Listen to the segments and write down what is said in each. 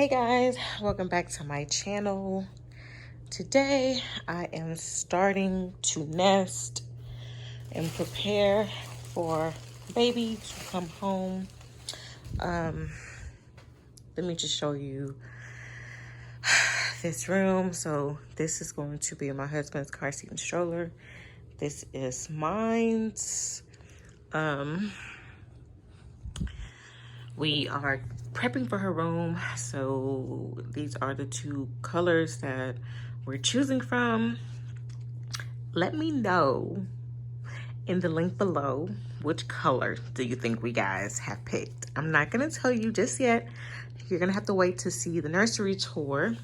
Hey guys, welcome back to my channel. Today I am starting to nest and prepare for baby to come home. Let me just show you this room. So this is going to be my husband's car seat and stroller. This is mine's. We are prepping for her room, so these are the two colors that we're choosing from. Let me know in the link below which color do you think we guys have picked. I'm not gonna tell you just yet. You're gonna have to wait to see the nursery tour.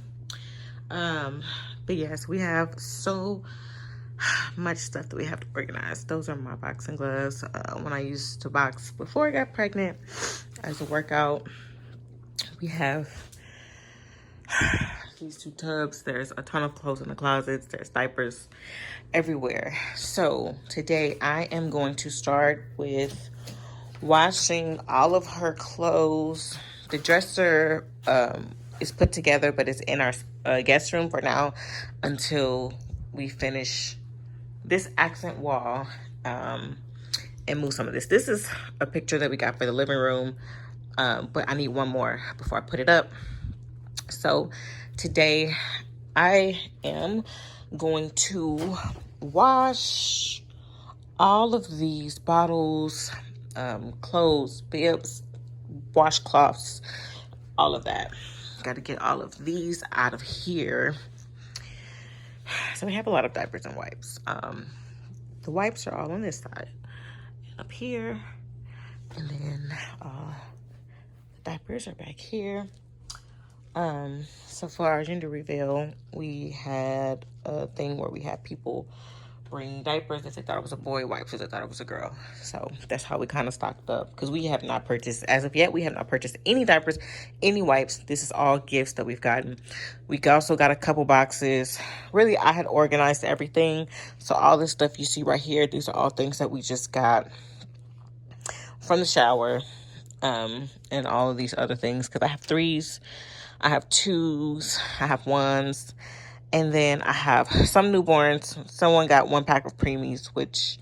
But yes, we have so much stuff that we have to organize. Those are my boxing gloves. When I used to box before I got pregnant as a workout. We have these two tubs. There's a ton of clothes in the closets. There's diapers everywhere. So today I am going to start with washing all of her clothes. The dresser is put together, but it's in our guest room for now until we finish this accent wall and move some of this. This is a picture that we got for the living room. But I need one more before I put it up. So today I am going to wash all of these bottles, clothes, bibs, washcloths, all of that. Got to get all of these out of here. So we have a lot of diapers and wipes. The wipes are all on this side and up here, and then diapers are back here. So for our gender reveal, we had a thing where we had people bring diapers if they thought it was a boy, wipes if they thought it was a girl. So that's how we kind of stocked up, because we have not purchased, as of yet, we have not purchased any diapers, any wipes. This is all gifts that we've gotten. We also got a couple boxes. Really, I had organized everything. So all this stuff you see right here, these are all things that we just got from the shower. And all of these other things, because I have 3s, I have 2s, I have 1s, and then I have some newborns. Someone got 1 pack of preemies, which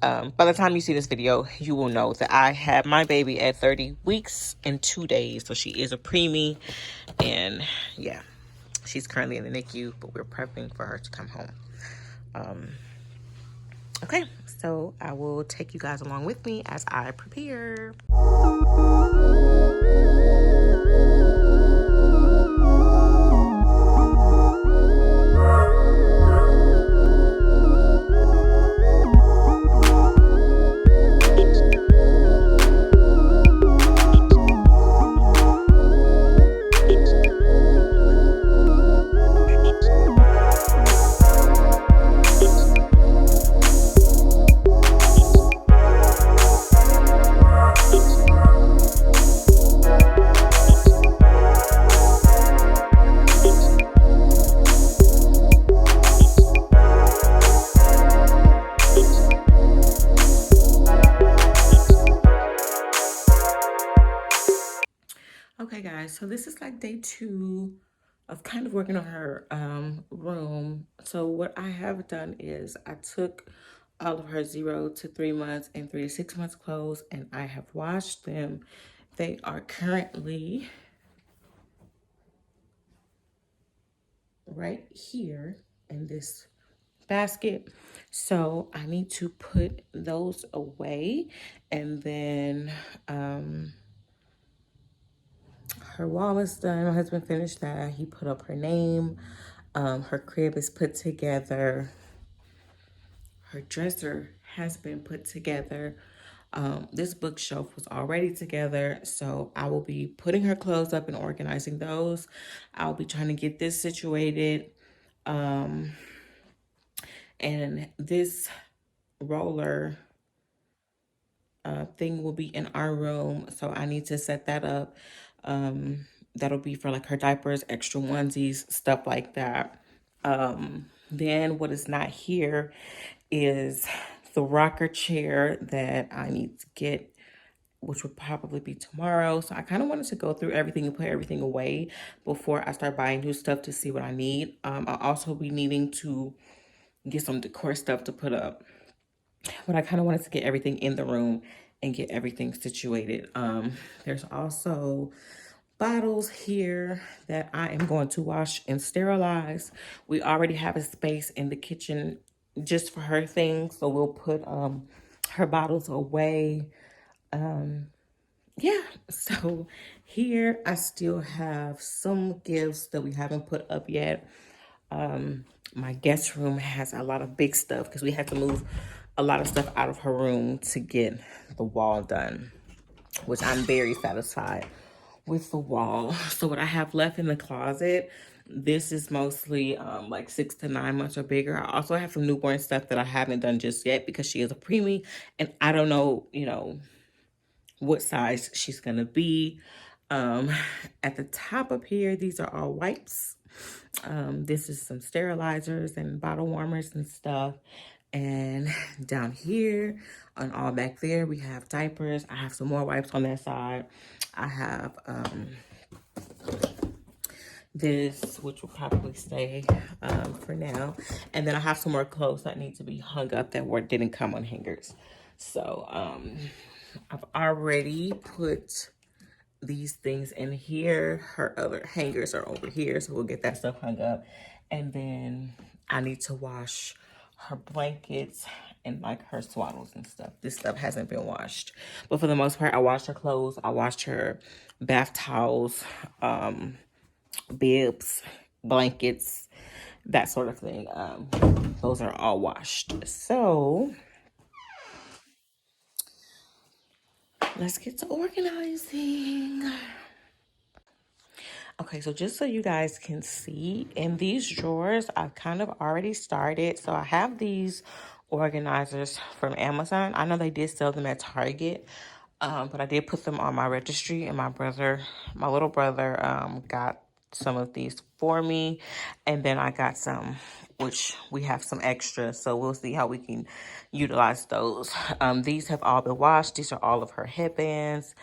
by the time you see this video, you will know that I had my baby at 30 weeks and 2 days. So she is a preemie, and yeah, she's currently in the NICU, but we're prepping for her to come home. Okay, so I will take you guys along with me as I prepare. Okay guys, so this is like day 2 of kind of working on her room. So what I have done is I took all of her 0 to 3 months and 3 to 6 months clothes, and I have washed them. They are currently right here in this basket. So I need to put those away, and then her wall is done. My husband finished that. He put up her name. Her crib is put together. Her dresser has been put together. This bookshelf was already together, so I will be putting her clothes up and organizing those. I'll be trying to get this situated. And this roller thing will be in our room, so I need to set that up. That'll be for like her diapers, extra onesies, stuff like that. Then what is not here is the rocker chair that I need to get which would probably be tomorrow. So I kind of wanted to go through everything and put everything away before I start buying new stuff to see what I need. I'll also be needing to get some decor stuff to put up, but I kind of wanted to get everything in the room and get everything situated. There's also bottles here that I am going to wash and sterilize. We already have a space in the kitchen just for her things, so we'll put her bottles away. Yeah, so here I still have some gifts that we haven't put up yet. My guest room has a lot of big stuff because we had to move a lot of stuff out of her room to get the wall done, which I'm very satisfied with the wall. So what I have left in the closet, this is mostly like 6 to 9 months or bigger. I also have some newborn stuff that I haven't done just yet because she is a preemie and I don't know, what size she's gonna be. At the top up here, these are all wipes. This is some sterilizers and bottle warmers and stuff. And down here, on all back there, we have diapers. I have some more wipes on that side. I have this, which will probably stay for now. And then I have some more clothes that need to be hung up that didn't come on hangers. So I've already put these things in here. Her other hangers are over here, so we'll get that stuff hung up. And then I need to wash her blankets and like her swaddles and stuff. This stuff hasn't been washed, but for the most part I washed her clothes, I washed her bath towels, bibs, blankets, that sort of thing. Those are all washed. So let's get to organizing. Okay, so just so you guys can see, in these drawers, I've kind of already started. So I have these organizers from Amazon. I know they did sell them at Target, but I did put them on my registry, and my little brother, got some of these for me, and then I got some, which we have some extra, so we'll see how we can utilize those. These have all been washed. These are all of her headbands.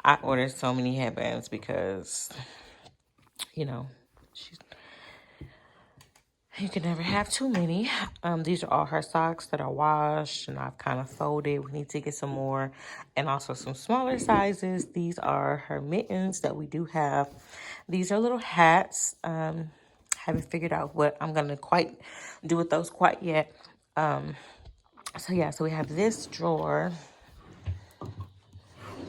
I ordered so many headbands because she's, you can never have too many. These are all her socks that are washed and I've kind of folded. We need to get some more, and also some smaller sizes. These are her mittens that we do have. These are little hats. Haven't figured out what I'm gonna quite do with those quite yet. So we have this drawer.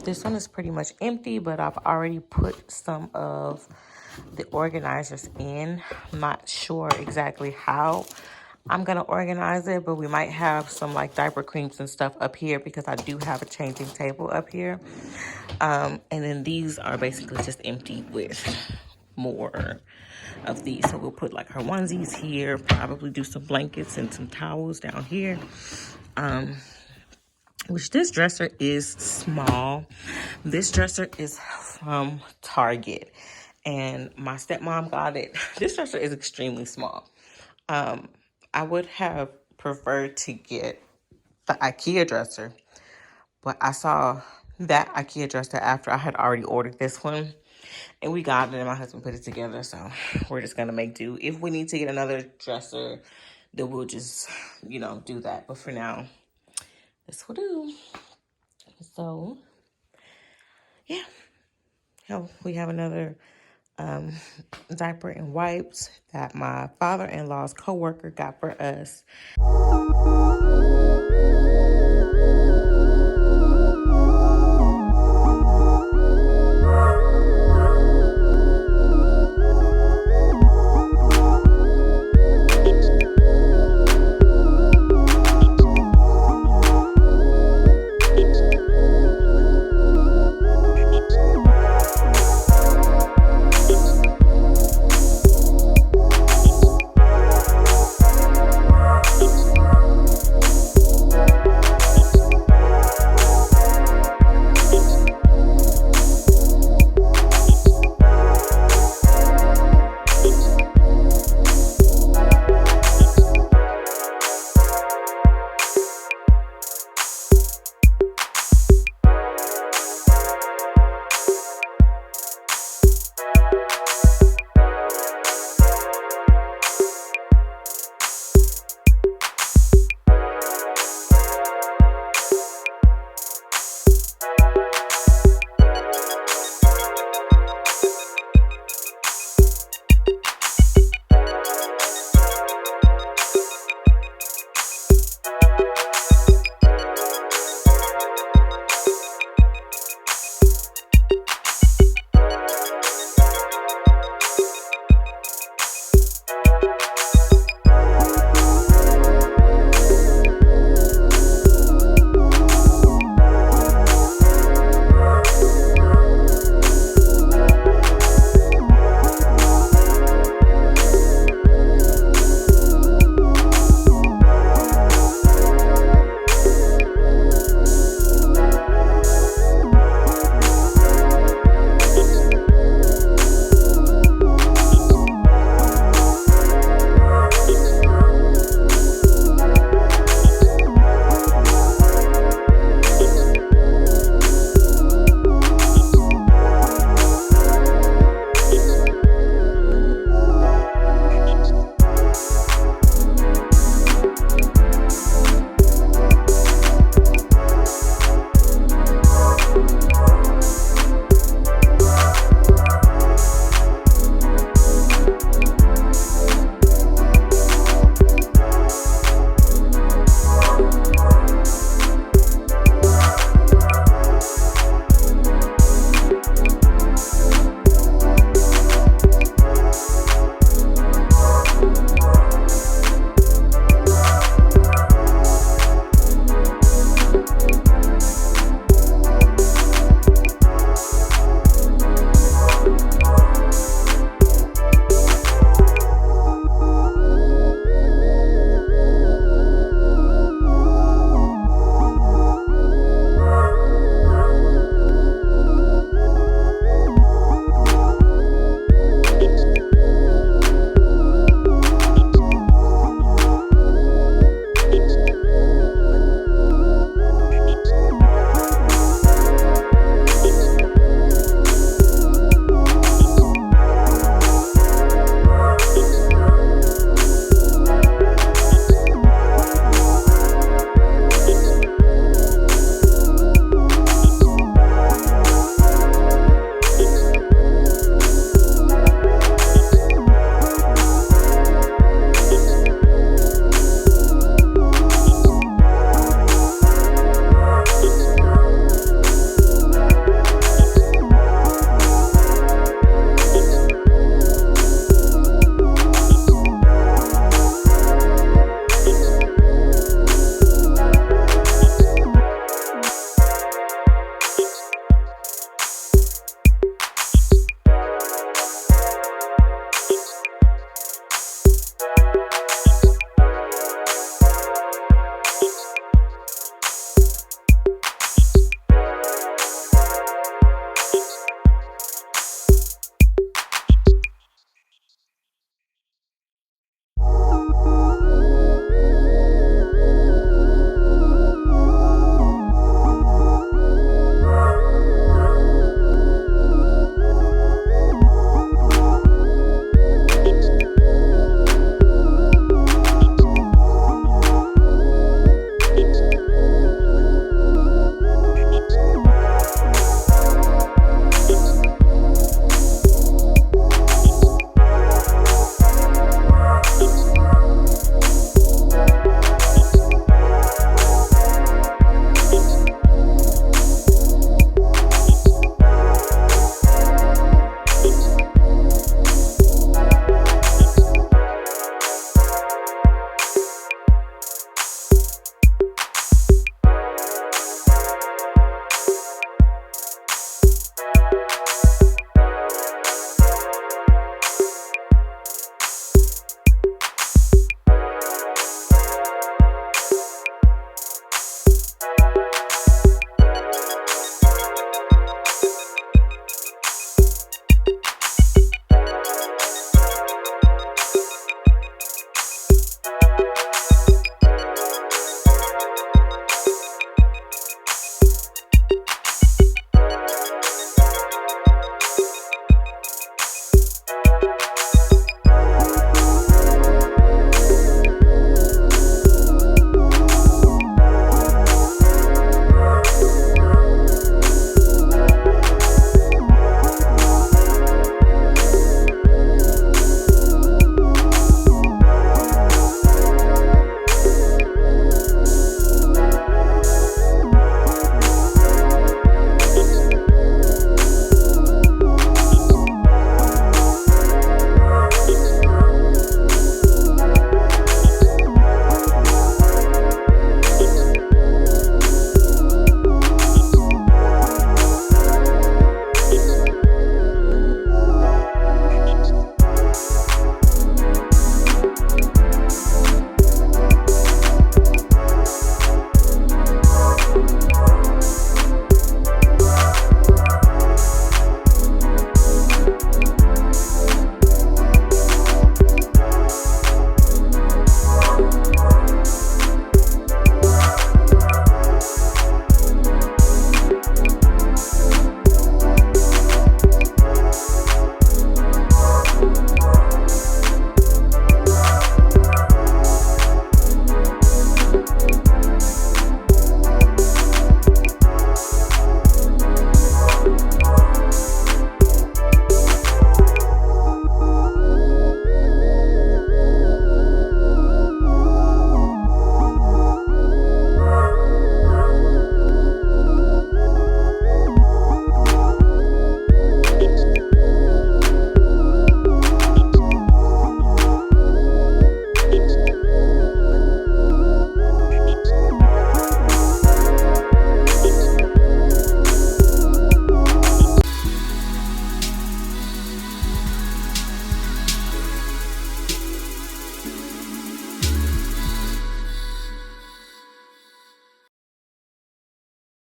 This one is pretty much empty, but I've already put some of the organizers in. I'm not sure exactly how I'm gonna organize it, but we might have some like diaper creams and stuff up here because I do have a changing table up here. And then these are basically just empty with more of these. So we'll put like her onesies here, probably do some blankets and some towels down here. Which this dresser is small. This dresser is from Target, and my stepmom got it. This dresser is extremely small. I would have preferred to get the IKEA dresser, but I saw that IKEA dresser after I had already ordered this one, and we got it, and my husband put it together, so we're just gonna make do. If we need to get another dresser, then we'll just, do that. But for now, this will do. So, yeah. We have another diaper and wipes that my father-in-law's coworker got for us.